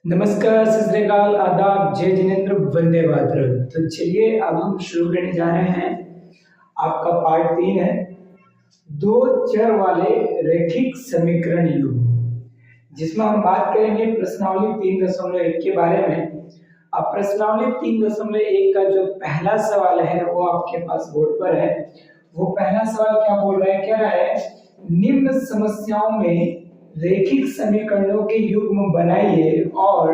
नमस्कार, सत श्री अकाल, आदाब, जय जिनेंद्र, वंदे मातरम। तो चलिए अब हम शुरू करने जा रहे हैं। आपका पार्ट 3 है दो चर वाले रैखिक समीकरण युग्म, जिसमें हम बात करेंगे प्रश्नावली 3.1 के बारे में। अब प्रश्नावली 3.1 का जो पहला सवाल है वो आपके पास बोर्ड पर है। वो पहला सवाल क्या बोल रहा है, कह रहा है निम्न समस्याओं में रैखिक समीकरणों के युग्म बनाइए और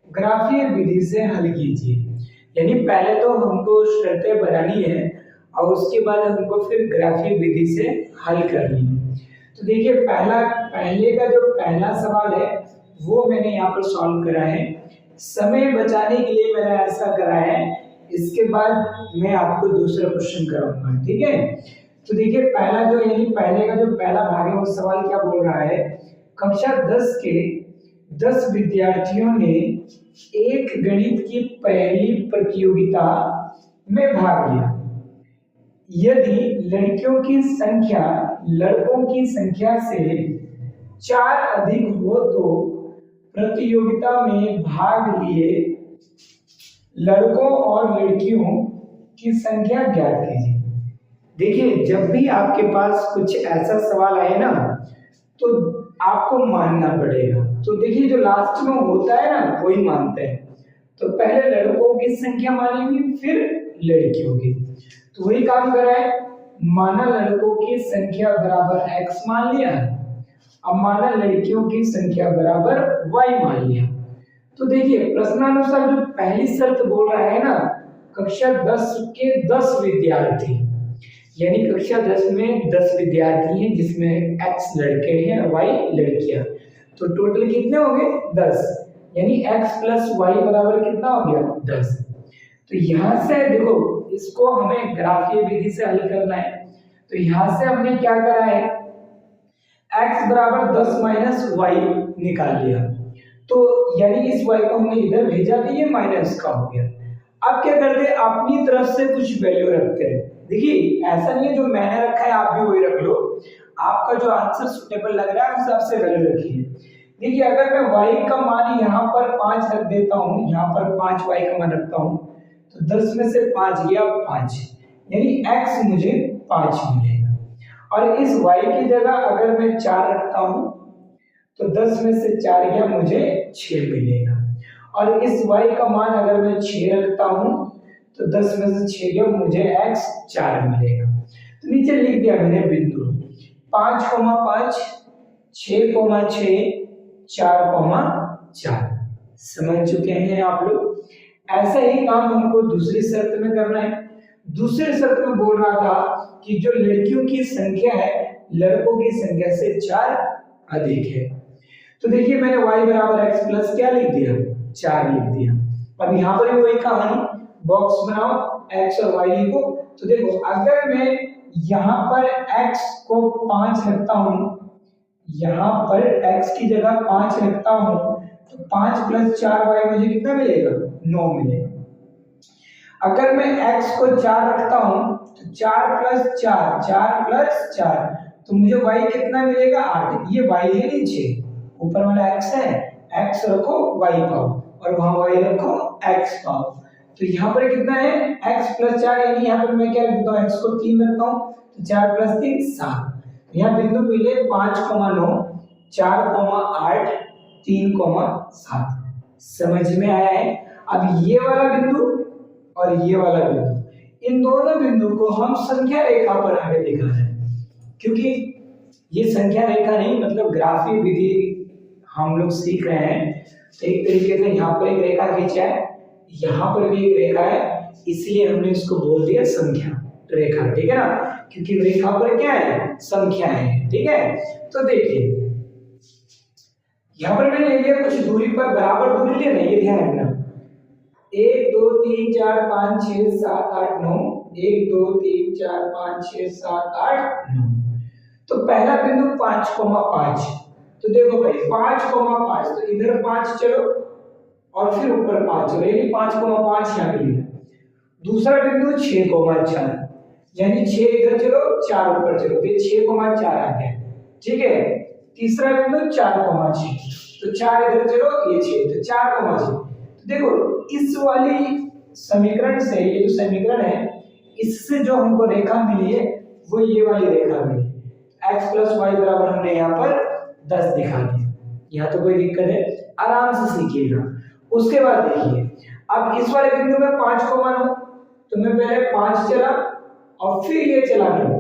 ग्राफीय विधि से हल कीजिए। यानी पहले तो हमको शर्तें बनानी है और उसके बाद हमको फिर ग्राफीय विधि से हल करनी है। तो देखिए पहले का जो पहला सवाल है वो मैंने यहाँ पर सॉल्व करा है। समय बचाने के लिए मैंने ऐसा करा है, इसके बाद मैं आपको दूसरा क्वेश्चन कराऊंगा, ठीक है। तो देखिए पहला जो यानी पहले का जो पहला भाग है वो सवाल क्या बोल रहा है, कक्षा 10 के 10 विद्यार्थियों ने एक गणित की पहली प्रतियोगिता में भाग लिया। यदि लड़कियों की संख्या लड़कों की संख्या से 4 अधिक हो तो प्रतियोगिता में भाग लिए लड़कों और लड़कियों की संख्या ज्ञात कीजिए। देखिए जब भी आपके पास कुछ ऐसा सवाल आए ना तो आपको मानना पड़ेगा। तो देखिए जो लास्ट में होता है ना वही मानते हैं। तो पहले लड़कों की संख्या मानेंगे फिर लड़कियों की। तो वही काम करा है, माना लड़कों की संख्या बराबर x मान लिया, अब माना लड़कियों की संख्या बराबर y मान लिया। तो देखिए प्रश्नानुसार जो पहली शर्त बोल रहा है ना, कक्षा 10 के 10 विद्यार्थी, यानी कक्षा 10 में 10 विद्यार्थी हैं जिसमें x लड़के हैं और y लड़कियां। तो टोटल कितने हो गए 10, यानी x प्लस y बराबर कितना हो गया 10। तो यहाँ से देखो इसको हमें ग्राफीय विधि से हल करना है। तो यहाँ से हमने क्या करा है, x बराबर 10 माइनस y निकाल लिया। तो यानी इस y को हमने इधर भेजा तो ये माइनस का हो गया। अब क्या करते हैं, अपनी तरफ से कुछ वैल्यू रखते हैं। देखिए ऐसा नहीं है जो मैंने रखा है आप भी वही रख लो, आपका जो आंसर सुटेबल लग रहा है उस हिसाब से वैल्यू रखिए। देखिए अगर मैं y का मान यहाँ पर 5 रख देता हूँ, यहाँ पर 5 y का मान रखता हूँ, तो 10 में से 5 गया 5, यानी x मुझे 5 मिलेगा। और इस y की जगह अगर मैं 4 रखता हूँ तो 10 में से 4 गया मुझे 6 मिलेगा। और इस y का मान अगर मैं 6 रखता हूँ तो 10 में से 6 गया मुझे x 4 मिलेगा। तो नीचे लिख दिया मैंने बिंदु 5,5 6,6 4,4। समझ चुके हैं आप लोग। ऐसा ही काम हमको दूसरी शर्त में करना है। दूसरी शर्त में बोल रहा था कि जो लड़कियों की संख्या है लड़कों की संख्या से 4 अधिक है। तो देखिए मैंने y बराबर x प्लस क्या लिख दिया 4 लिख दिया। अब यहाँ पर भी वही कहानी, बॉक्स बनाओ x और y लिखो। तो देखो अगर मैं यहाँ पर x को 5 रखता हूँ, यहाँ पर x की जगह 5 रखता हूँ तो 5 प्लस 4y मुझे कितना मिलेगा 9 मिलेगा। अगर मैं x को 4 रखता हूँ तो 4 प्लस 4 4 प्लस 4 तो मुझे y कितना मिलेगा 8। ये y है नीचे, ऊपर वाला x है, x रखो y पाओ और वहां y रखो x पाओ। तो यहाँ पर कितना है x प्लस 4, यानी यहाँ पर मैं क्या रखता हूँ x को 3 रखता हूँ तो 4 प्लस 3 7। यहाँ बिंदु मिले 5,9 4,8 3,7। समझ में आया है। अब ये वाला बिंदु और ये वाला बिंदु, इन दोनों बिंदु को हम संख्या रेखा पर हमें दिखाना है, क्योंकि ये संख्या रेखा नहीं मतलब ग्राफीय विधि हम लोग सीख रहे हैं। तो एक तरीके से यहाँ पर एक रेखा खींचा है, यहाँ पर भी एक रेखा है, इसलिए हमने इसको बोल दिया संख्या रेखा, ठीक है ना, क्योंकि रेखा पर क्या है संख्या है, ठीक है। तो देखिए यहाँ पर मैंने ले लिया कुछ दूरी पर बराबर दूरी लेना, ये ध्यान रखना। 1 2 3 4 5 6 7 8 9, 1 2 3 4 5 6 7 8 9। तो पहला बिंदु 5,5। तो देखो भाई 5,5 तो इधर 5 चलो और फिर ऊपर 5 चलो, यानी 5,5 यहाँ पे लिया। दूसरा बिंदु 6,4, यानी 6 इधर चलो 4 ऊपर चलो, तो 6,4 आ गया, ठीक है। तीसरा बिंदु 4,6, तो 4 इधर चलो, ये 6, तो 4,6। तो देखो इस वाली समीकरण से, ये जो समीकरण है इससे जो हमको रेखा मिली है वो ये वाली रेखा मिली। x प्लस वाई बराबर हमने यहाँ पर 10 दिखा दिया। यहाँ तो कोई दिक्कत है, आराम से सीखिएगा। उसके बाद देखिए, अब इस वाले बिंदु में 5 को मानो, तो मैं पहले 5 चला और फिर ये चला 9,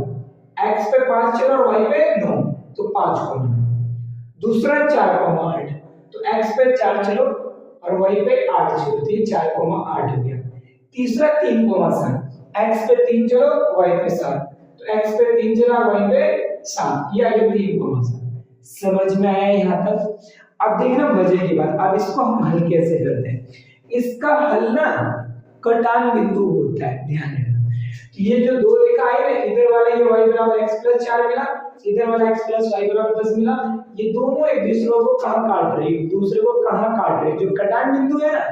x पे 5 चला और y पे 9, तो 5 को मानो। दूसरा 4,8, तो x पे 4 चलो और y पे 8 चलो, तो ये 4,8 हो गया। तीसरा 3,7, x पे 3 चलो y पे 7, तो x पे 3 चला y पे 7, ये आ गया 3,7। समझ में आया यहाँ तक? अब देखना मजे की बात, अब इसको हम हल कैसे करते हैं। इसका हल ना कटान बिंदु होता है, ध्यान रखना। तो ये जो दो रेखा है ना, इधर वाला ये y बराबर x प्लस 4 मिला, इधर वाला x प्लस y बराबर 10 मिला, ये दोनों एक दूसरे को कहां काट रहे हैं, एक दूसरे को कहां काट रहे हैं, जो कटान बिंदु है ना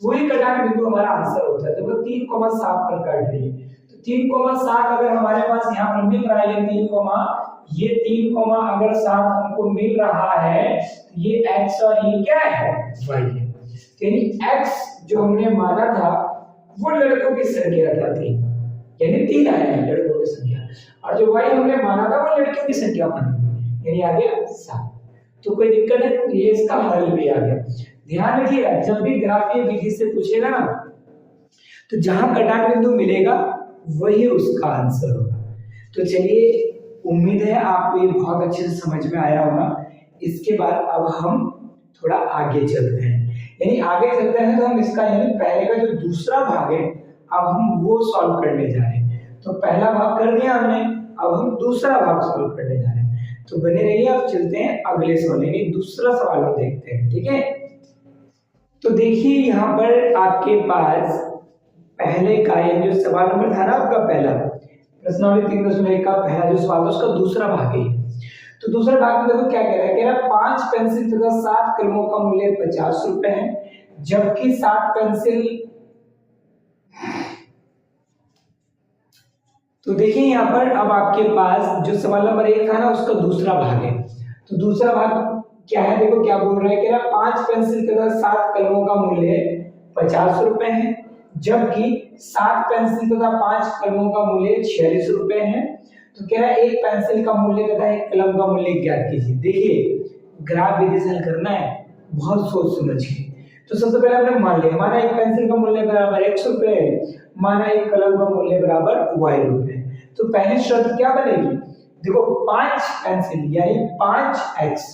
वही कटान बिंदु हमारा आंसर होता है। तो वो 3,7 पर काट रही है। तो 3,7 अगर हमारे पास यहाँ पर मिल रहा है, ये 3,7 हमको मिल रहा है, तो ये x और ये क्या है, y है। यानी x जो हमने माना था वो लड़कों की संख्या था 3, यानी 3 आया है लड़कों की संख्या, और जो y हमने माना था वो लड़कियों की संख्या मानी, यानी आ गया 7। तो कोई दिक्कत है, ये इसका हल भी आ गया। ध्यान रखिएगा, जब भी ग्राफीय विधि से पूछेगा ना, तो जहां कटान बिंदु मिलेगा वही उसका आंसर होगा। तो चलिए, उम्मीद है आपको ये बहुत अच्छे से समझ में आया होगा। इसके बाद अब हम थोड़ा आगे चलते हैं, यानी आगे चलते हैं तो हम इसका यानी पहले का जो दूसरा भाग है अब हम वो सॉल्व करने जा रहे हैं। तो पहला भाग कर दिया हमने, अब हम दूसरा भाग सॉल्व करने जा रहे हैं। तो बने रहिए, अब चलते हैं अगले सवाल, यानी दूसरा सवाल हम देखते हैं, ठीक है। तो देखिए यहाँ पर आपके पास पहले का ये जो सवाल नंबर था ना आपका पहला प्रश्नावली 3.1 का पहला जो सवाल था उसका दूसरा भाग है। तो दूसरे भाग में देखो क्या कह रहा है, कह रहा है 5 पेंसिल तथा 7 कलमों का मूल्य 50 रुपए है, जबकि 7 पेंसिल। तो देखिए यहाँ पर अब आपके पास जो सवाल नंबर 1 था ना उसका दूसरा भाग है। तो दूसरा भाग क्या है, देखो क्या बोल रहा है, कह रहा है 5 पेंसिल तथा 7 कलमों का मूल्य 50 रुपए है, जबकि 7 पेंसिल तथा 5 कलमों का मूल्य 46 रुपए है। तो कह रहा है एक पेंसिल का मूल्य तथा एक कलम का मूल्य ज्ञात कीजिए। देखिए ग्राफ विधि से हल करना है, बहुत सोच समझ के। तो सबसे पहले हमने मान लिया, माना एक पेंसिल का मूल्य बराबर x रुपए है, माना एक कलम का मूल्य बराबर y रुपए। तो पहली शर्त क्या बनेगी, देखो 5 पेंसिल यानी 5x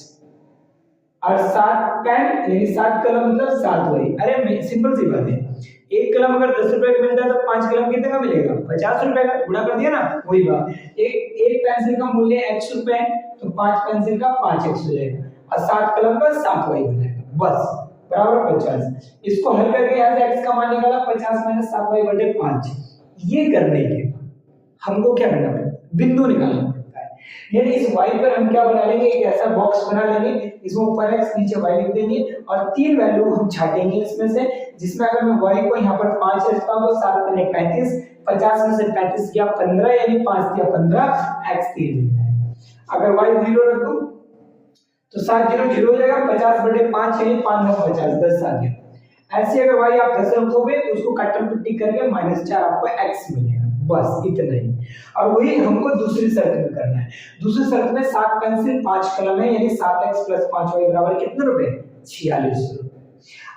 और 7 पेन यानी 7 कलम मतलब 7 y। अरे सिंपल सी बात है, एक कलम अगर 10 रुपए का मिलता है तो 5 कलम कितने का मिलेगा, 50 रुपए का। गुणा कर दिया ना, वही बात। एक पेंसिल का मूल्य x रुपए है तो 5 पेंसिल का 5x हो जाएगा और 7 कलम का 7y हो जाएगा, बस बराबर 50। इसको हल करके यहाँ से x का मान निकाला 50 माइनस 7y बटे 5। ये करने के बाद हमको क्या करना पड़ता है, बिंदु निकालना पड़ता है। यानी इस y पर हम क्या बना लेंगे, एक ऐसा बॉक्स बना लेंगे, इसमें ऊपर x नीचे y लिख देंगे और 3 वैल्यू हम छाटेंगे इसमें से, जिसमें अगर मैं y को यहाँ पर 5 रखता हूँ तो 7 पन्ने 35, 50 में से 35 किया 15 यानी 5 किया 15, x 3 मिल जाएगा। अगर y 0 रख दूं तो 7 0 0 हो जाएगा, 50 बटे 5 यानी 5 9 50, 10 आ गया। ऐसे अगर y आप 10 रखोगे तो उसको काटन पट्टी करके -4 आपको x मिलेगा, बस इतना ही। और वही हमको दूसरी शर्त में करना है। दूसरी शर्त में 7 पेंसिल 5 कलम है, यानी 7x + 5y बराबर कितने रुपए, 46 रुपए।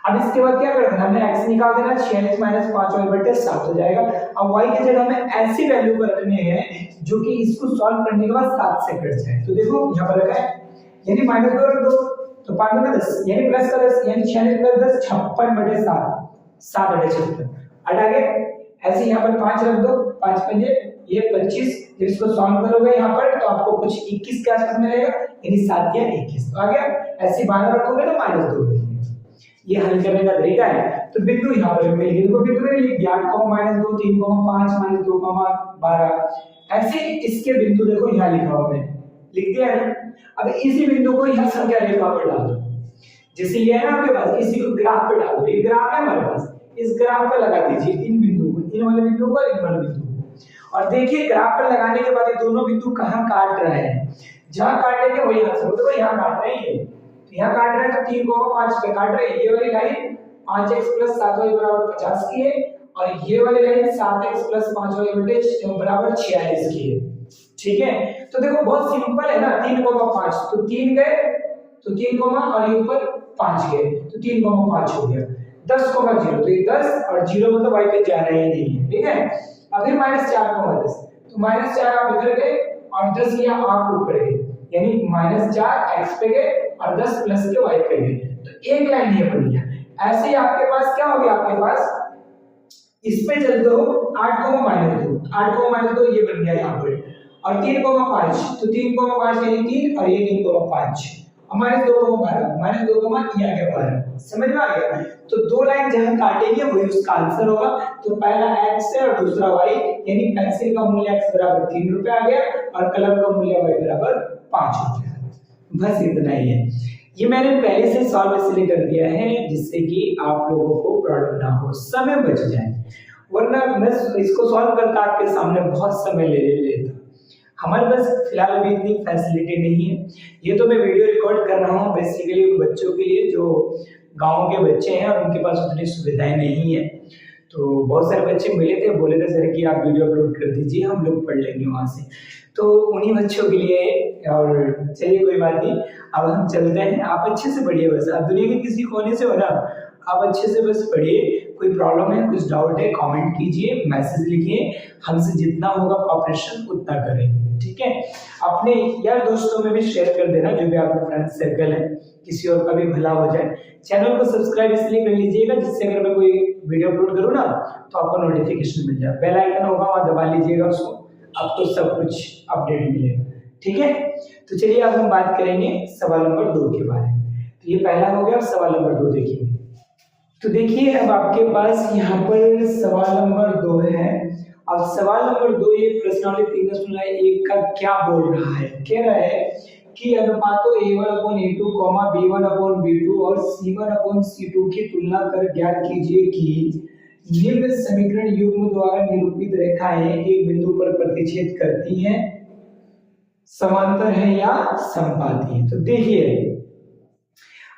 अब इसके बाद क्या करना है, हमें x निकाल देना, 46 माइनस 5y बटे 7 हो जाएगा। अब y की जगह हमें ऐसी वैल्यू को रखने हैं जो कि इसको सॉल्व करने के बाद 7 से कट जाए। तो देखो यहाँ पर रखा है, यानी -2 रख दो तो 5 में 10 यानी प्लस का 10 यानी 46 + 10 56 बटे 7, 7 बटे 56 हटा गए। ऐसे यहाँ पर 5 रख दो, 5 पंजे ये 25, जब इसको सॉल्व करोगे यहाँ पर तो आपको कुछ 21 के आसपास मिलेगा, यानी 7 या 21 तो आ गया। ऐसे 12 रखोगे तो -2 मिलेगा। ये हल करने का तरीका है। तो बिंदु यहाँ पर मिल गए, देखो बिंदु में लिख दिया 8,-2 3,5 -2, 12। ऐसे इसके बिंदु देखो यहाँ लिखा हुआ है, लिख दिया है। अब इसी बिंदु को यहाँ संख्या रेखा पर डाल दो, जैसे ये है ना आपके पास, इसी को ग्राफ पे डाल दो। ये ग्राफ है हमारे पास, इस ग्राफ पे लगा दीजिए इन बिंदु को, इन वाले बिंदु को, इन वाले बिंदु को। और देखिए ग्राफ पर लगाने के बाद ये दोनों बिंदु कहाँ काट रहे हैं, जहां काटेंगे वही आंसर होगा। यहाँ काट रहे हैं, यहाँ काट रहे हैं तो 3,5 पे काट रहे हैं। ये वाली लाइन 5x + 7y बराबर 50 की है और ये वाली लाइन 7x + 5y बराबर 46 की है। ठीक है, तो देखो बहुत सिंपल है ना, 3,5 तो 3 गए तो 3 और ये ऊपर 5 गए तो 3,5 हो गया। 10,0 तो ये 10 और 0 मतलब y पे जा रहे हैं नहीं है। ठीक है, अब फिर -4,10 तो -4 आप इधर गए और 10 लिया आप ऊपर गए, यानी -4 x पे गए और 10 प्लस के y पे गए, तो एक लाइन ये बन गया। ऐसे ही आपके पास क्या हो गया, आपके पास इस पे चलते हो 8,-2 8,-2 ये बन गया यहाँ पे और 3,5 तो 3,5 यानी 3 और ये 3,5 और -2,12 ये आ गया 12। समझ में आ गया? तो दो लाइन जहां काटेंगे वही उसका आंसर होगा। तो पहला x है और दूसरा y, यानी पेंसिल का मूल्य x बराबर 3 रुपए आ गया और कलम का मूल्य y बराबर 5 हो गया। बस इतना ही है। ये मैंने पहले से सॉल्व इसलिए कर दिया है जिससे कि आप लोगों को प्रॉब्लम ना हो, समय बच जाए, वरना मैं इसको सॉल्व करता आपके सामने बहुत समय ले लेता। हमारे पास फिलहाल अभी इतनी फैसिलिटी नहीं है। ये तो मैं वीडियो रिकॉर्ड कर रहा हूँ बेसिकली उन बच्चों के लिए जो गांव के बच्चे हैं और उनके पास उतनी सुविधाएं नहीं है। तो बहुत सारे बच्चे मिले थे, बोले थे सर कि आप वीडियो अपलोड कर दीजिए, हम लोग पढ़ लेंगे वहाँ से। तो उन्हीं बच्चों के लिए, और चलिए कोई बात नहीं, अब हम चलते हैं। आप अच्छे से पढ़िए, बस आप दुनिया के किसी कोने से हो ना, आप अच्छे से बस पढ़िए। कोई प्रॉब्लम है, कुछ डाउट है, कमेंट कीजिए, मैसेज लिखिए, हमसे जितना होगा कॉपरेशन उतना करेंगे। ठीक है, अपने यार दोस्तों में भी शेयर कर देना, जो भी आपका फ्रेंड सर्कल है, किसी और का भी भला हो जाए। चैनल को सब्सक्राइब इसलिए कर लीजिएगा जिससे अगर मैं कोई वीडियो अपलोड करूँ ना तो आपको नोटिफिकेशन मिल जाए। बेल आइकन होगा वहां दबा लीजिएगा उसको, आपको सब कुछ अपडेट मिलेगा। ठीक है, तो चलिए अब हम बात करेंगे सवाल नंबर 2 के बारे में। तो ये पहला हो गया, सवाल नंबर 2 देखिए। तो देखिए अब आपके पास यहाँ पर सवाल नंबर 2 है। अब सवाल नंबर 2 ये प्रश्नावली 3.1 का क्या बोल रहा है, कह रहा है कि अनुपातों a1/a2, b1/b2 और c1/c2 की तुलना कर ज्ञात कीजिए कि निम्न समीकरण युग्म द्वारा निरूपित रेखाएं एक बिंदु पर प्रतिच्छेद करती हैं, समांतर है या समपाती है। तो देखिए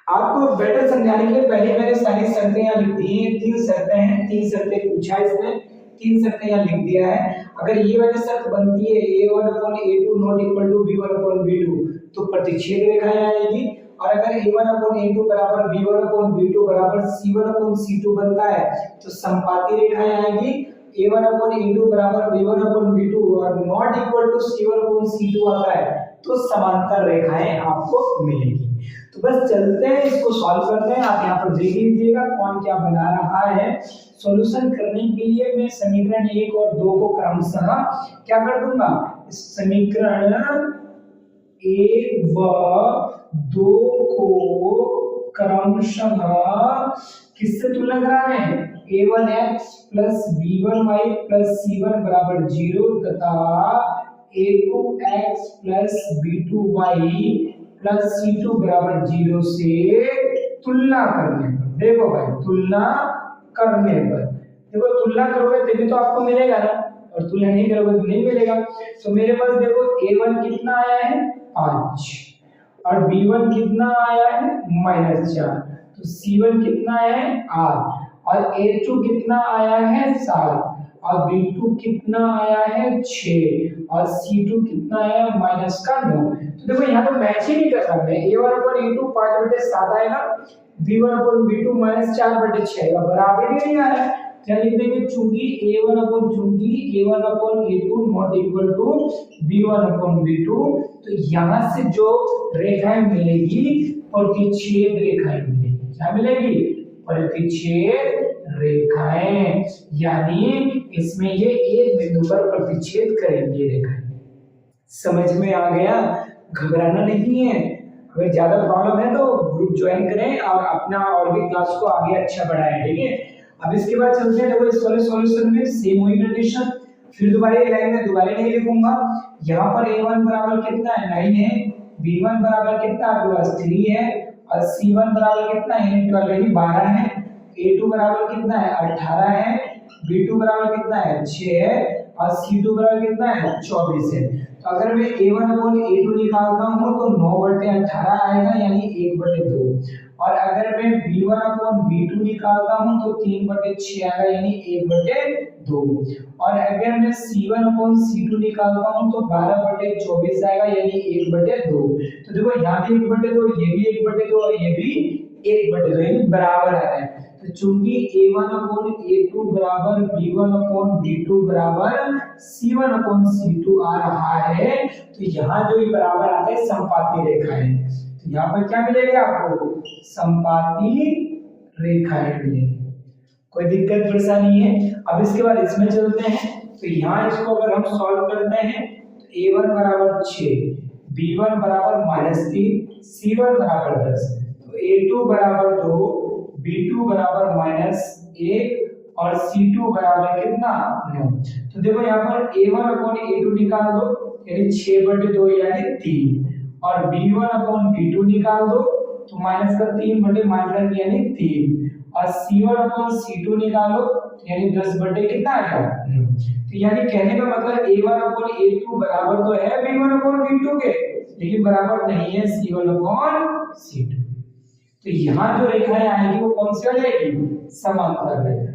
आपको बेटर समझाने के लिए पहले मैंने सारी शर्तें यहाँ लिख दी हैं। 3 शर्तें हैं, 3 शर्तें पूछा इसने, 3 शर्तें यहाँ लिख दिया है। अगर ये वाली शर्त बनती है a1/a2 not equal to b1/b2 तो प्रतिच्छेद रेखाएं आएगी, और अगर a1/a2 बराबर b1/b2 बराबर c1/c2 बनता है तो समपाती रेखाएं आएगी। a1/a2 बराबर b1/b2 और नॉट इक्वल टू c1/c2 आता है तो समांतर रेखाएं आपको मिलेगी। तो बस चलते हैं, इसको सॉल्व करते हैं। आप यहाँ पर देख लीजिएगा कौन क्या बना रहा है। सॉल्यूशन करने के लिए मैं समीकरण 1 और 2 को क्रमशः क्या कर दूंगा, समीकरण 1 व 2 को क्रमशः किससे तुलना करा रहे हैं, a1x + b1y + c1 बराबर 0 तथा a2x + b2y + c2 बराबर 0 से तुलना करने पर। देखो भाई तुलना करने पर, देखो तुलना करोगे तभी तो आपको मिलेगा ना, और तुलना नहीं करोगे तो नहीं मिलेगा। तो मेरे पास देखो a1 कितना आया है 5 और b1 कितना आया है -4, तो c1 कितना आया है 8 और a2 कितना आया है 7 और b2 कितना आया है 6 और c2 कितना आया है -9। तो देखो यहाँ तो मैच ही नहीं कर रहा है। a1/a2 5/7 आएगा, b1/b2 -4/6 आएगा, बराबर ही नहीं आ रहा है। क्या लिख देंगे, चूंकि a1/a2 not equal to b1/b2, तो यहाँ से जो रेखाएं मिलेगी प्रतिच्छेद रेखाएं मिलेगी। क्या मिलेगी, प्रतिच्छेद रेखाएं, यानी इसमें ये एक बिंदु पर प्रतिच्छेद करेंगे रेखाएं। समझ में आ गया, घबराना नहीं है। अगर ज्यादा प्रॉब्लम है तो ग्रुप ज्वाइन करें और अपना और भी क्लास को आगे अच्छा बढ़ाएं। ठीक है, अब इसके बाद चलते हैं। देखो इस वाले सॉल्यूशन में सेम वही कंडीशन, फिर दोबारा ये लाइन में दोबारा नहीं लिखूंगा। यहाँ पर a1 बराबर कितना है 9 है, b1 बराबर कितना आपके पास 3 है और c1 बराबर कितना है 12 है, a2 बराबर कितना है 18 है, b2 बराबर कितना है 6 है और C2 बराबर कितना है 24 है। तो अगर मैं A1 अपॉन A2 निकालता हूँ तो 9/18 आएगा यानी 1/2। और अगर मैं B1 अपॉन B2 निकालता हूँ तो 3/6 आएगा यानी 1/2। और अगर मैं C1 अपॉन C2 निकालता हूँ तो 12/24 आएगा यानी 1/2। तो देखो यहाँ भी 1/2, ये भी 1/2 और ये भी 1/2 यानी बराबर आ रहा है। तो चूंकि A1 अपॉन A2 बराबर B1 अपॉन B2 बराबर C1 अपॉन C2 आ रहा है, तो यहाँ जो ये बराबर आता है समपाती रेखा है। तो यहाँ पर क्या मिलेगा आपको, समपाती रेखाएं मिलेगी। कोई दिक्कत परेशानी है? अब इसके बाद इसमें चलते हैं। तो यहाँ इसको अगर हम सॉल्व करते हैं तो A1 बराबर 6, B1 बराबर -3, C1 बराबर 10, तो A2 बराबर 2, B2 बराबर -1 और C2 बराबर कितना 9। तो देखो यहाँ पर A1 अपॉन A2 निकाल दो यानी 6/2 यानी 3, और B1 अपॉन B2 निकाल दो तो माइनस का 3/- यानी 3, और C1 अपॉन C2 निकालो यानी 10 कितना आएगा 9। तो यानी कहने का मतलब A1 अपॉन A2 बराबर तो है B1 अपॉन B2 के, लेकिन बराबर नहीं है C1 अपॉन C2। तो यहाँ जो रेखाएं आएगी वो कौन सी आएगी, समांतर रेखा।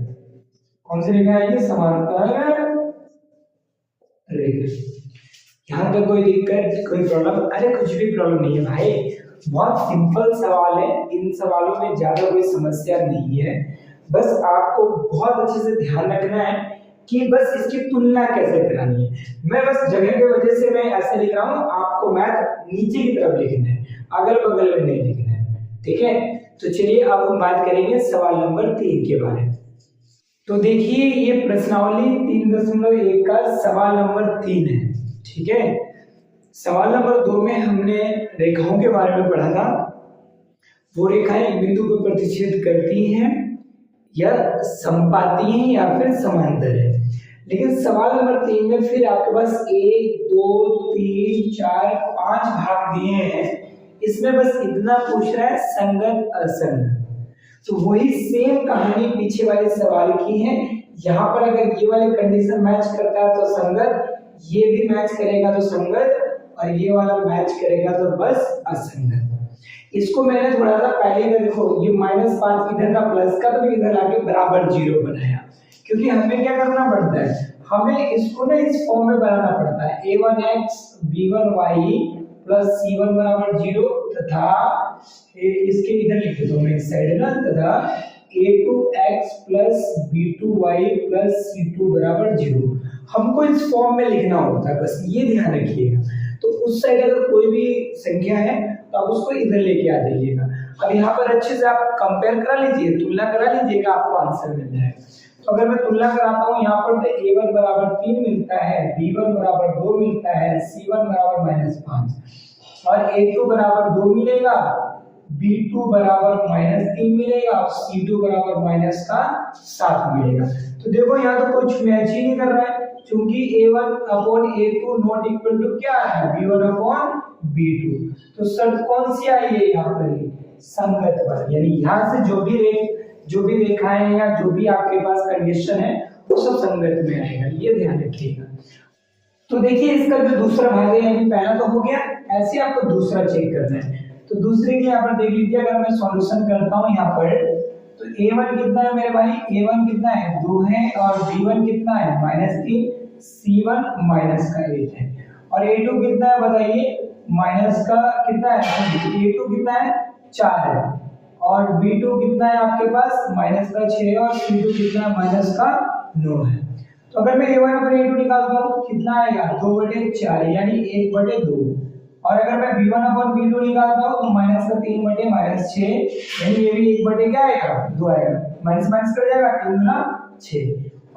कौन सी रेखा आएगी, समांतर रेखा। यहाँ तक कोई दिक्कत, कोई प्रॉब्लम? अरे कुछ भी प्रॉब्लम नहीं है भाई, बहुत सिंपल सवाल है, इन सवालों में ज्यादा कोई समस्या नहीं है। बस आपको बहुत अच्छे से ध्यान रखना है कि बस इसकी तुलना कैसे करानी है। मैं बस जगह की वजह से मैं ऐसे लिख रहा हूँ, आपको मैथ नीचे की तरफ लिखना है, अगल बगल में नहीं लिखना है, ठीक है। तो चलिए अब हम बात करेंगे सवाल नंबर 3 के बारे में। तो देखिए ये प्रश्नावली 3.1 का सवाल नंबर 3 है, ठीक है। सवाल नंबर 2 में हमने रेखाओं के बारे में पढ़ा था। वो रेखाएं एक बिंदु को प्रतिच्छेद करती हैं या समपाती हैं या फिर समांतर है। लेकिन सवाल नंबर 3 में फिर आपके पास 1 2 3 4 5 भाग दिए हैं। इसमें बस इतना पूछ रहा है संगत असंगत। तो वही सेम कहानी पीछे वाले सवाल की है। यहाँ पर अगर ये वाली कंडीशन मैच करता है तो संगत, ये भी मैच करेगा तो संगत, और ये वाला मैच करेगा तो बस असंगत। इसको मैंने थोड़ा सा पहले इधर देखो, ये -5 इधर का प्लस का, तो इधर लाके बराबर 0 बनाया, क्योंकि हमें क्या करना पड़ता है, हमें इसको ना इस फॉर्म में बनाना पड़ता है। a1x b1y प्लस c1 बराबर 0 तथा इसके इधर लिख देता हूँ मैं इस साइड है ना, तथा a2x plus b2y plus c2 बराबर 0। हमको इस फॉर्म में लिखना होता है, बस ये ध्यान रखिएगा। तो उस साइड अगर कोई भी संख्या है तो आप उसको इधर लेके आ जाइएगा। अब यहाँ पर अच्छे से आप कंपेयर करा लीजिए, तुलना करा लीजिएगा, आपको आंसर मिल जाएगा। तो अगर मैं तुलना कराता हूँ यहाँ पर, तो a1 बराबर 3 मिलता है, b1 बराबर 2 मिलता है, c1 बराबर -5 और a2 बराबर 2 मिलेगा, b2 बराबर -3 मिलेगा और c2 बराबर -7 मिलेगा। तो देखो यहाँ तो कुछ मैच ही नहीं कर रहा है, क्योंकि a1 upon a2 not equal to क्या है, b1 अपॉन b2। तो शर्त कौन सी आई है यहाँ पर, संगत वाली। यानी यहाँ से जो भी रेखाएं या जो भी आपके पास कंडीशन है वो सब संगत में आएगा, ये ध्यान रखिएगा। तो देखिए इसका जो दूसरा भाग है, यानी पहला तो हो गया, ऐसे आपको दूसरा चेक करना है। तो दूसरे के यहाँ पर देख लीजिए, अगर मैं सॉल्यूशन करता हूँ यहाँ पर, तो a1 कितना है मेरे भाई, a1 कितना है 2 है, और b1 कितना है -3, c1 -8 है, और a2 कितना है बताइए, माइनस का कितना है, a2 कितना है 4 है, और b2 कितना है आपके पास -6 है, और c2 कितना है -9 है। तो अगर मैं a1 पर a2 निकालता हूँ कितना आएगा, 2/4 यानी 1/2। और अगर मैं b1 अपन b2 निकालता हूँ तो -3/6 यानी ये भी 1/2 क्या आएगा 2 आएगा, माइनस माइनस कर जाएगा, 3 गुना 6।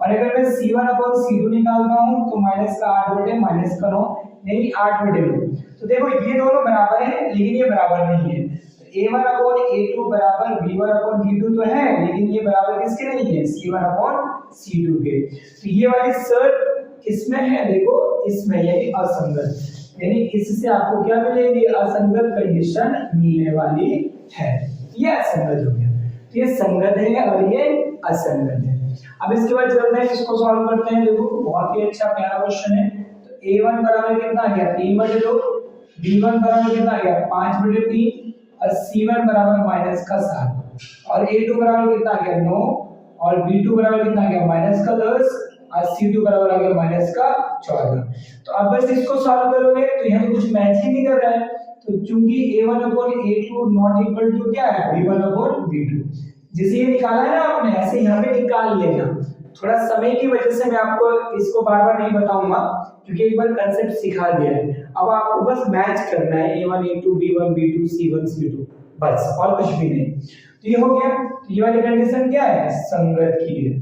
और अगर मैं c1 अपन c2 निकालता हूँ तो -8/-9 यानी 8/9। तो देखो ये दोनों बराबर है, लेकिन ये बराबर नहीं है। a1 अपॉन a2 बराबर b1 अपॉन b2 तो है, लेकिन ये बराबर किसके नहीं है, c1 अपॉन c2 के। तो ये वाली शर्त किसमें है, देखो इसमें, यानी असंगत। यानी इससे आपको क्या मिलेगी, असंगत कंडीशन मिलने वाली है, ये असंगत हो गया। तो ये संगत है और ये असंगत है। अब इसके बाद चलते हैं, इसको सॉल्व करते हैं। देखो बहुत ही अच्छा प्यारा क्वेश्चन है। तो a1 बराबर कितना आ गया 3/2, b1 बराबर कितना आ गया 5/3 और c1 बराबर -7 और a2 बराबर कितना आ गया 9 और b2 बराबर कितना आ गया -10 और c2 बराबर आ गया -14। तो अब बस इसको सॉल्व करोगे तो यहाँ कुछ मैच ही नहीं कर रहा है। तो चूंकि a1/a2 नॉट इक्वल टू क्या है b1/b2, जैसे ये निकाला है ना आपने, ऐसे यहाँ पे निकाल लेना। थोड़ा समय की वजह से मैं आपको इसको बार बार नहीं बताऊंगा क्योंकि एक बार कंसेप्ट सिखा दिया है। अब आपको बस मैच करना है a1 a2 b1 b2 c1 c2, बस और कुछ भी नहीं। तो ये हो गया। तो ये वाली कंडीशन क्या है, संगत की है।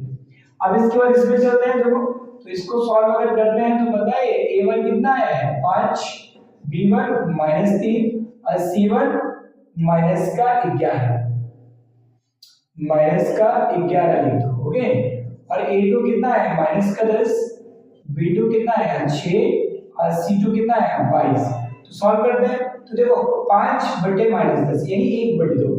अब इसके बाद इसमें चलते हैं। देखो तो इसको सॉल्व अगर करते हैं तो बताइए a1 कितना है 5, b1 -3 और c1 -11 लिख दो। ओके, और a2 कितना है -10, b2 कितना है 6 और c2 कितना है 22। तो सॉल्व करते हैं। तो देखो 5/-10 यानी 1/2,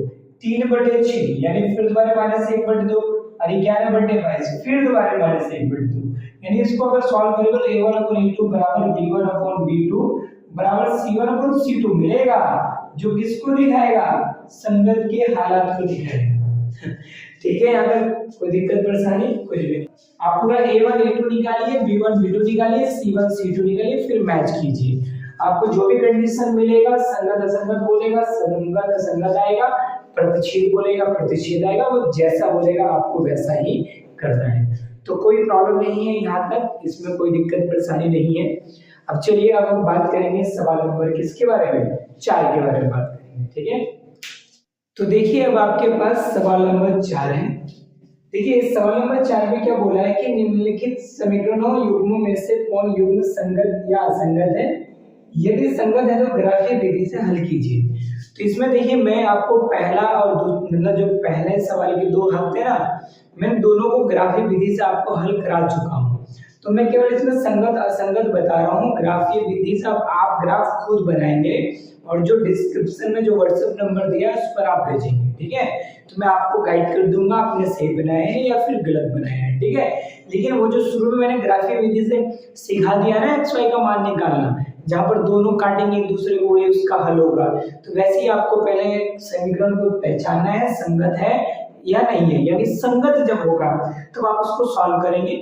3/6 यानी फिर दोबारा -1/2 और 11/22 फिर दोबारा -1/2। यानी इसको अगर सॉल्व करोगे तो a1/a2 बराबर b1/b2 बराबर c1/c2 मिलेगा, जो किसको दिखाएगा, संगत के हालात को दिखाएगा। ठीक है, यहाँ पर कोई दिक्कत परेशानी कुछ भी। आप पूरा a1 a2 निकालिए, b1 b2 निकालिए, c1 c2 निकालिए, फिर मैच कीजिए। आपको जो भी कंडीशन मिलेगा, संगत असंगत बोलेगा, संगत असंगत आएगा, प्रतिच्छेद बोलेगा प्रतिच्छेद आएगा, वो जैसा बोलेगा आपको वैसा ही करना है। तो कोई प्रॉब्लम नहीं है यहाँ तक, इसमें कोई दिक्कत परेशानी नहीं है। अब चलिए अब हम बात करेंगे सवाल नंबर किसके बारे में, 4 के बारे में बात करेंगे। ठीक है, तो देखिए अब आपके पास सवाल नंबर 4 है। देखिए सवाल नंबर 4 में क्या बोला है कि निम्नलिखित समीकरणों युग्मों में से कौन युग्म संगत या असंगत है, यदि संगत है तो ग्राफीय विधि से हल कीजिए। तो इसमें देखिए मैं आपको पहला और मतलब जो पहले सवाल के 2 भाग थे ना, मैं दोनों को ग्राफीय विधि से आपको हल करा चुका हूँ। तो मैं केवल इसमें संगत असंगत बता रहा हूँ। ग्राफीय विधि से अब आप ग्राफ खुद बनाएंगे और जो डिस्क्रिप्शन में जो व्हाट्सएप नंबर दिया है उस पर आप भेजेंगे। ठीक है, तो मैं आपको गाइड कर दूंगा आपने सही बनाए हैं या फिर गलत बनाए हैं। ठीक है, लेकिन वो जो शुरू में मैंने ग्राफीय विधि से सिखा दिया ना एक्स वाई का मान निकालना, जहाँ पर दोनों काटेंगे एक दूसरे को, ये उसका हल होगा। तो वैसे ही आपको पहले समीकरण को पहचानना है संगत है या नहीं है, यानी संगत जब होगा तो आप उसको सॉल्व करेंगे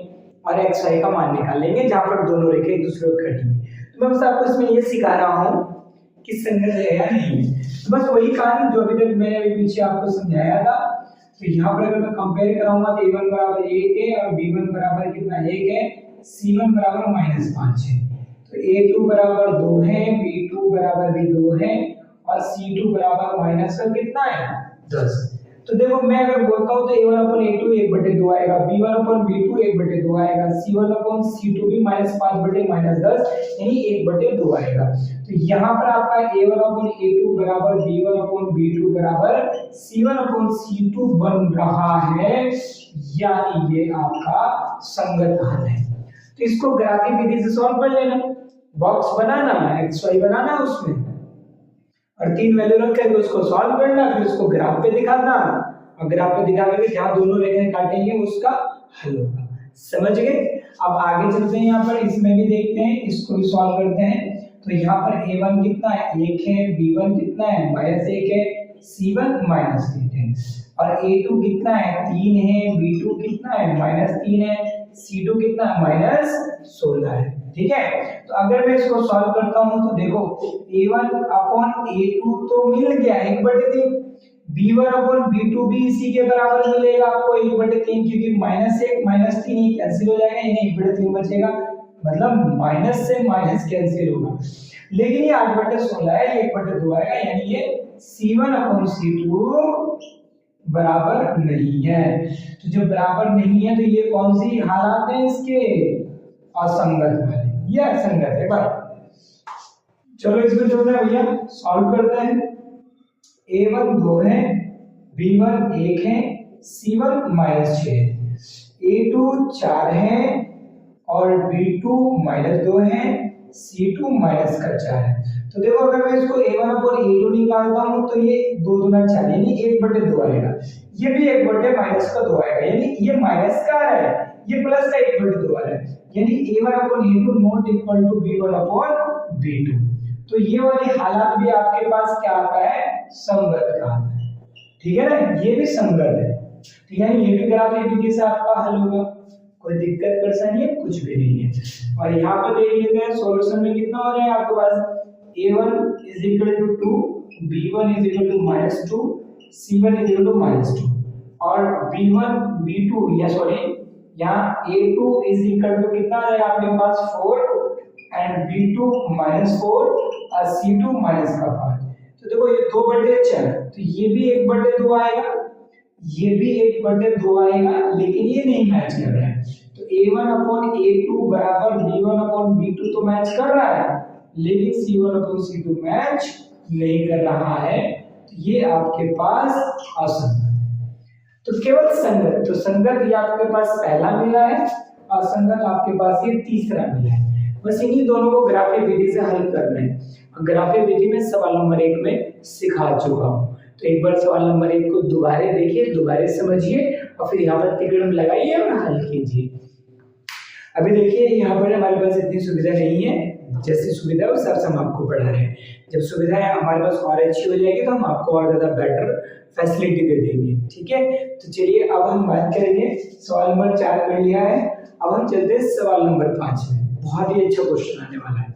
और एक्स वाई का मान निकालेंगे जहाँ पर दोनों रेखे एक दूसरे को काटेंगे। तो मैं बस आपको इसमें ये सिखा रहा हूँ कि संगत है या नहीं। तो बस वही कहानी जो अभी तक मैंने अभी पीछे आपको समझाया था। तो यहाँ पर अगर मैं कंपेयर कराऊंगा तो a1 बराबर 1 है और b1 बराबर कितना 1 है, c1 बराबर -5 है। तो a2 बराबर 2 है, b2 बराबर भी 2 है और c2 बराबर माइनस का कितना है 10। तो देखो मैं अगर बोलता हूँ तो a1/a2 1/2 आएगा, b1/b2 1/2 आएगा, c1/c2 भी -5/-10 यानी 1/2 आएगा। तो यहाँ पर आपका a1/a2 बराबर b1/b2 बराबर c1/c2 बन रहा है, यानी ये आपका संगत हल है। तो इसको ग्राफिक विधि से सॉल्व कर लेना, बॉक्स बनाना, एक्स वाई बनाना उसमें और 3 वैल्यू रख करके उसको सॉल्व करना, फिर उसको ग्राफ पे दिखाना और ग्राफ पे दिखा के जहां दोनों रेखाएं काटेंगे उसका हल होगा। समझ गए? अब आगे चलते हैं, यहाँ पर इसमें भी देखते हैं, इसको भी सॉल्व करते हैं। तो यहाँ पर a1 कितना है 1 है, b1 कितना है -1 है, c1 -1 है और a2 कितना है 3 है, b2 कितना है -3 है, c2 कितना है -16 है। ठीक है, तो अगर मैं इसको सॉल्व करता हूं तो देखो a1/a2 तो मिल गया 1/3, b1/b2 भी इसी के बराबर मिलेगा आपको 1/3, क्योंकि -1 -3 ही कैंसिल हो जाएगा, यानी 1/3 बचेगा, मतलब माइनस से माइनस कैंसिल होगा। लेकिन ये 8/16 है, ये 1/2 आएगा, यानी ये c1/c2 बराबर नहीं है। तो जब बराबर नहीं है तो ये कौन सी हालात है इसके, असंगत वाले, ये असंगत है। बात चलो इसमें चलते हैं भैया, सॉल्व करते हैं। a1 2 है, b1 1 है, c1 -6 है, a2 4 है और b2 -2 है, c2 -4 है। तो देखो अगर मैं इसको a1/a2 निकालता हूं तो ये 2 दूना 4 यानी 1/2 आएगा, ये भी 1/-2 आएगा, यानी ये माइनस का आ रहा है, ये प्लस का 1/2 आ रहा है, यानी a1/a2 not equal to b1/b2। तो ये वाली हालत भी आपके पास क्या आता है, संगत का आता है, ठीक है ना, ये भी संगत है, ठीक है, ये भी ग्राफिक विधि से आपका हल होगा, कोई दिक्कत परेशानी है कुछ भी नहीं है। और यहाँ पर देख लेते हैं सॉल्यूशन में कितना हो जाएगा आपके पास, a1 is equal to 2, b1 is equal to -2, c1 is equal to -2, और b1 b2 या सॉरी यहाँ a2 इज इक्वल टू कितना आ जाएगा आपके पास 4 एंड b2 -4 और c2 -5। तो देखो ये 2/4, तो ये भी 1/2 आएगा, ये भी 1/2 आएगा, लेकिन ये नहीं मैच कर रहा है। तो a1/a2 बराबर b1/b2 तो मैच कर रहा है, लेकिन c1/c2 मैच नहीं कर रहा है, तो ये आपके पास असंगत है। तो केवल संगत, तो संगत ये आपके पास पहला मिला है, असंगत आपके पास ये तीसरा मिला है। बस इन्हीं दोनों को ग्राफिक विधि से हल करना है। ग्राफिक विधि में सवाल नंबर 1 में सिखा चुका हूं, तो एक बार सवाल नंबर 1 को दोबारा देखिए, दोबारा समझिए और फिर यहाँ पर तिकड़म लगाइए और हल कीजिए। अभी देखिए यहाँ पर हमारे पास इतनी सुविधा नहीं है, जैसी सुविधा है उस हिसाब से हम आपको पढ़ा रहे हैं। जब सुविधाएं हमारे पास और अच्छी हो जाएगी तो हम आपको और ज्यादा बेटर फैसिलिटी दे देंगे, ठीक है। तो चलिए अब हम बात करेंगे, सवाल नंबर 4 कर लिया है, अब हम चलते हैं सवाल नंबर 5 में, बहुत ही अच्छा क्वेश्चन आने वाला है।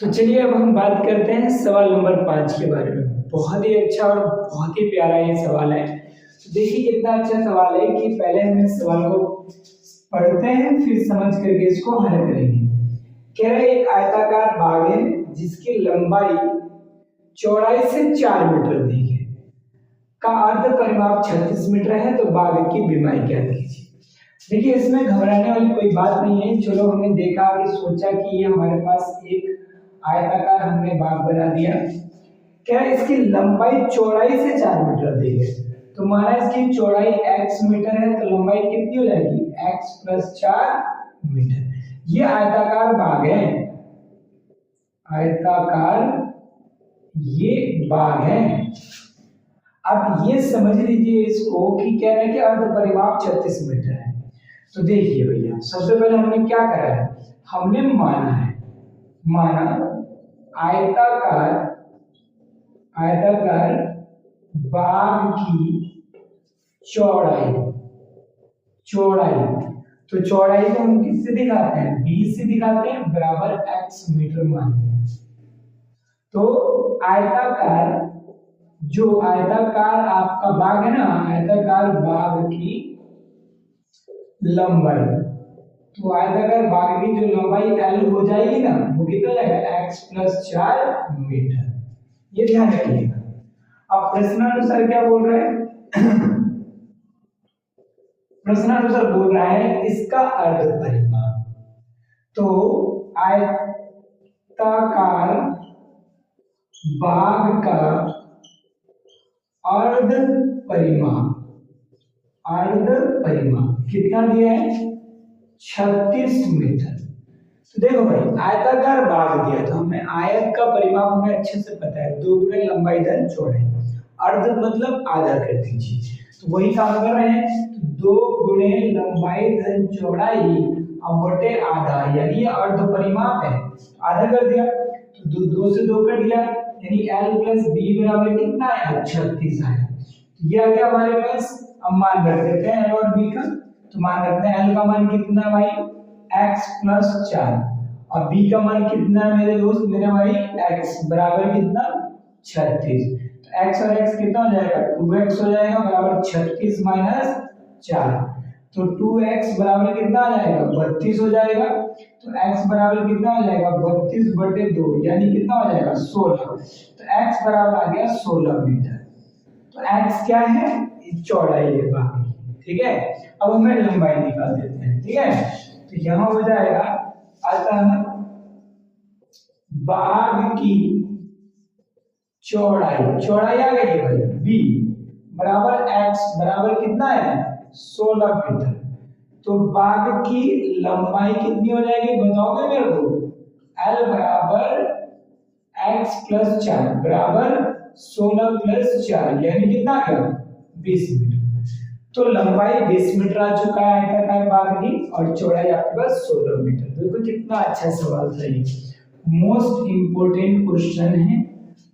तो चलिए अब हम बात करते हैं सवाल नंबर 5 के बारे में। बहुत ही अच्छा और बहुत ही प्यारा ये सवाल है। तो देखिए कितना अच्छा सवाल है कि पहले हम इस सवाल को पढ़ते हैं, फिर समझ करके इसको हल करेंगे। कह रहे एक आयताकार बाग है जिसकी लंबाई चौड़ाई से 4 मीटर दी है, का अर्ध परिमाप 36 मीटर है, तो बाग की बीमाई क्या कीजिए। देखिए इसमें घबराने वाली कोई बात नहीं है। चलो हमने देखा कि सोचा कि ये हमारे पास एक आयताकार हमने बाग बना दिया, क्या इसकी लंबाई चौड़ाई से 4 मीटर दी है, तो माना इसकी चौड़ाई x मीटर है, तो लंबाई कितनी हो जाएगी x + 4 मीटर। ये आयताकार बाग है, आयताकार ये बाग है। अब ये समझ लीजिए इसको कि कह रहे हैं कि अर्ध परिमाप 36 मीटर है। तो देखिए भैया सबसे पहले हमने क्या करा है, हमने माना आयताकार बाग की चौड़ाई, तो चौड़ाई को हम किससे दिखाते हैं, 20 से दिखाते हैं, बराबर x मीटर मान लिया। तो आयताकार आपका बाग है ना, आयताकार बाग की लंबाई, तो आयताकार बाग की जो लंबाई L हो जाएगी ना, वो कितना जाएगा x + 4 मीटर, ये ध्यान रखिएगा। अब प्रश्नानुसार क्या बोल रहे हैं प्रश्नानुसार बोल रहा है इसका अर्ध परिमाप, तो आयताकार बाग का अर्ध परिमाप कितना दिया है 36 मीटर। तो देखो भाई आयताकार बाग दिया, तो हमें आयत का परिमाप हमें अच्छे से पता है, 2 गुणे लंबाई धन चौड़ाई, अर्ध मतलब आधा कर दीजिए, तो वही काम कर रहे हैं। तो 2 गुणे लंबाई धन चौड़ाई अब बटे आधा, यानी ये अर्ध परिमाप है, आधा कर दिया, तो 2 से 2 कट गया, यानी L + B बराबर कितना आया 36 आया। ये आ गया हमारे पास। अब मान रख देते हैं L और B का, तो मान रखते हैं L का मान कितना है भाई x + 4 और B का मान कितना है मेरे दोस्त, मेरे भाई x बराबर कितना 36। तो x और x कितना हो जाएगा 2x हो जाएगा, बराबर 36 - 4, तो 2x बराबर कितना आ जाएगा 32 हो जाएगा। तो x बराबर कितना हो जाएगा 32/2, यानी कितना हो जाएगा 16। तो x बराबर आ गया 16 मीटर। तो x क्या है, चौड़ाई है बाग की, ठीक है। अब हमें लंबाई निकाल देते हैं, ठीक है। तो यहां हो जाएगा अतः बाग की चौड़ाई आ गई है भाई b बराबर x बराबर कितना है 16 मीटर। तो बाग की लंबाई कितनी हो जाएगी बताओगे मेरे को, L बराबर x + 4 बराबर 16 + 4, यानी कितना क्या 20 मीटर। तो लंबाई 20 मीटर आ चुका है आयताकार भाग की, और चौड़ाई आपके पास 16 मीटर। देखो कितना अच्छा सवाल था ये, मोस्ट इम्पोर्टेंट क्वेश्चन है,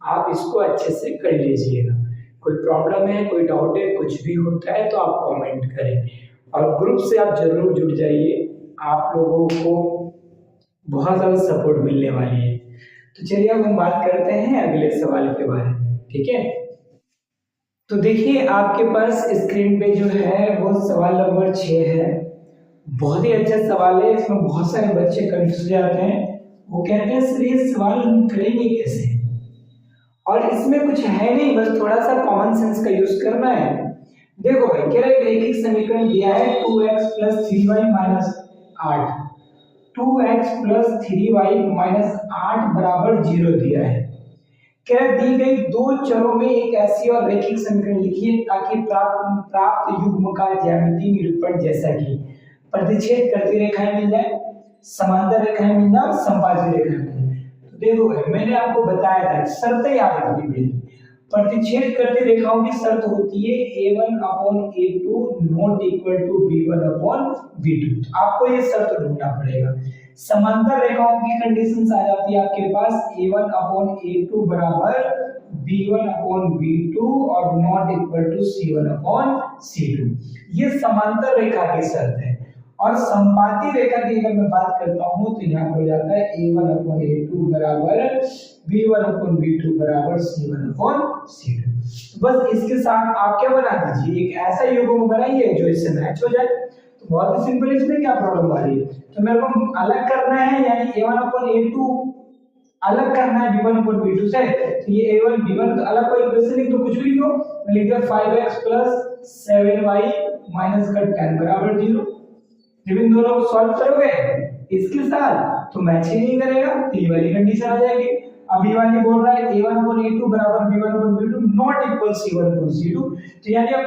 आप इसको अच्छे से कर लीजिएगा। कोई प्रॉब्लम है, कोई डाउट है, कुछ भी होता है तो आप कमेंट करें, और ग्रुप से आप जरूर जुड़ जाइए, आप लोगों को बहुत ज़्यादा सपोर्ट मिलने वाली है। तो चलिए अब हम बात करते हैं अगले सवाल के बारे में, ठीक है। तो देखिए आपके पास स्क्रीन पे जो है वो सवाल नंबर 6 है। बहुत ही अच्छा सवाल है, इसमें बहुत सारे बच्चे कंफ्यूज जाते हैं, वो कहते हैं सर ये सवाल हम करेंगे कैसे, और इसमें कुछ है नहीं, बस थोड़ा सा कॉमन सेंस का यूज करना है। देखो भाई, कह रहा है रैखिक समीकरण दिया है 2x + 3y - 8, 2x + 3y - 8 = 0 दिया है। कह रहा दी गई दो चरों में एक ऐसी और रैखिक समीकरण लिखिए ताकि प्राप्त युग्म का ज्यामितीय निरूपण जैसा कि प्रतिच्छेद करती रेखाएं मिल जाए, समांतर रेखाएं मिल जाए, समबाजु रेखाएं मिल जाए। तो देखो भाई, मैंने आपको बताया था शर्तें याद रखनी पड़ेगी। प्रतिच्छेद करती रेखाओं की शर्त होती है a1/a2 ≠ b1/b2। आपको ये शर्त ढूंढना पड़ेगा। समांतर रेखाओं की कंडीशंस आ जाती है आपके पास a1/a2 = b1/b2 और ≠ c1/c2। ये समांतर रेखा की शर्त है। और संपाती रेखा की अगर मैं बात करता हूं तो यहाँ हो जाता है a1/a2 = b1/b2 = c1/c2। तो बस इसके साथ आप क्या बना दीजिए, एक ऐसा युग्म बनाइए जो इससे मैच हो जाए। तो बहुत ही सिंपल, इसमें क्या प्रॉब्लम आ रही है, तो मेरे को अलग करना है, यानी a1/a2 अलग करना है b1/b2 से। तो ये a1 b1 तो अलग कोई इक्वेशन लिख दो, कुछ भी लिखो। मैं लिख दिया 5x + 7y - 10 = 0। जब इन दोनों को सॉल्व करोगे इसके साथ तो मैच ही नहीं करेगा, तो ये वाली कंडीशन आ जाएगी। अब ये वाली बोल रहा है a1/a2 = b1/b2 ≠ c1/c2। तो यानी अब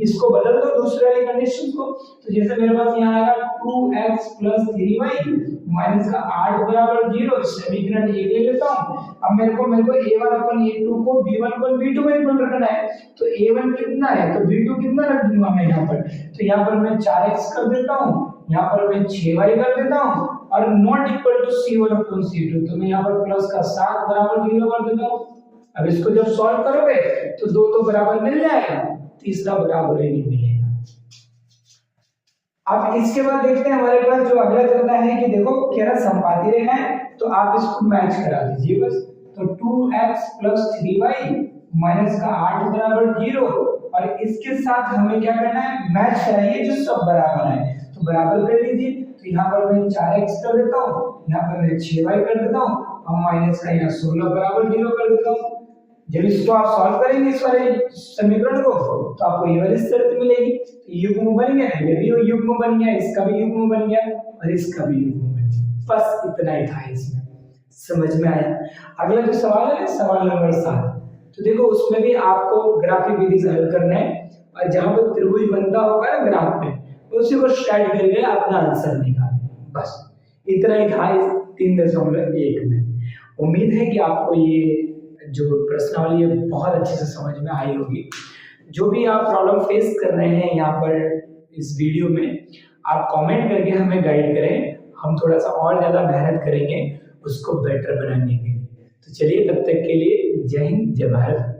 इसको बदल दो दूसरे वाली कंडीशन को। तो जैसे मेरे पास यहाँ आएगा 2x + 3y - 8 = 0। समीकरण 1 ले लेता हूँ। अब मेरे को a1/a2 को b1/b2 में इक्वल रखना है। तो a1 कितना है तो b2 कितना रख दूंगा मैं यहाँ पर। तो यहाँ पर मैं 4x कर देता हूँ, यहाँ पर मैं 6y कर देता हूँ, और ≠ c1/c2। तो मैं यहाँ पर प्लस का 7 = 0 कर देता हूँ। अब इसको जब सॉल्व करोगे तो दो तो बराबर मिल जाएगा, तीसरा बराबर ही नहीं मिलेगा। अब इसके बाद देखते हैं हमारे पास जो अगला चलता है कि देखो कह रहा संपाती रेखा है, तो आप इसको मैच करा दीजिए बस। तो 2x + 3y - 8 = 0, और इसके साथ हमें क्या करना है, मैच कराइए जो सब बराबर है। तो बराबर कर लीजिए। तो यहाँ पर मैं 4x कर देता हूँ, यहाँ पर मैं 6y कर देता हूँ, और माइनस का यहाँ 16 = 0 कर देता हूँ। जब इसको आप सॉल्व करेंगे इस वाले समीकरण को तो आपको ये वाली शर्त मिलेगी। तो युग्म बन गया, ये भी युग्म बन गया, इसका भी युग्म बन गया, और इसका भी युग्म बन गया। बस इतना ही था इसमें, समझ में आया। अगला जो सवाल है सवाल नंबर 7। तो देखो उसमें भी आपको ग्राफिक विधि से हल करना है, और जहां पर त्रिभुज बनता होगा ना ग्राफ में, उसी को स्ट्राइट करके अपना आंसर निकालें। बस इतना ही था इस 3.1 में। उम्मीद है कि आपको ये जो प्रश्नावली है बहुत अच्छे से समझ में आई होगी। जो भी आप प्रॉब्लम फेस कर रहे हैं यहाँ पर इस वीडियो में, आप कमेंट करके हमें गाइड करें, हम थोड़ा सा और ज़्यादा मेहनत करेंगे उसको बेटर बनाने के लिए। तो चलिए तब तक के लिए जय हिंद, जय भारत।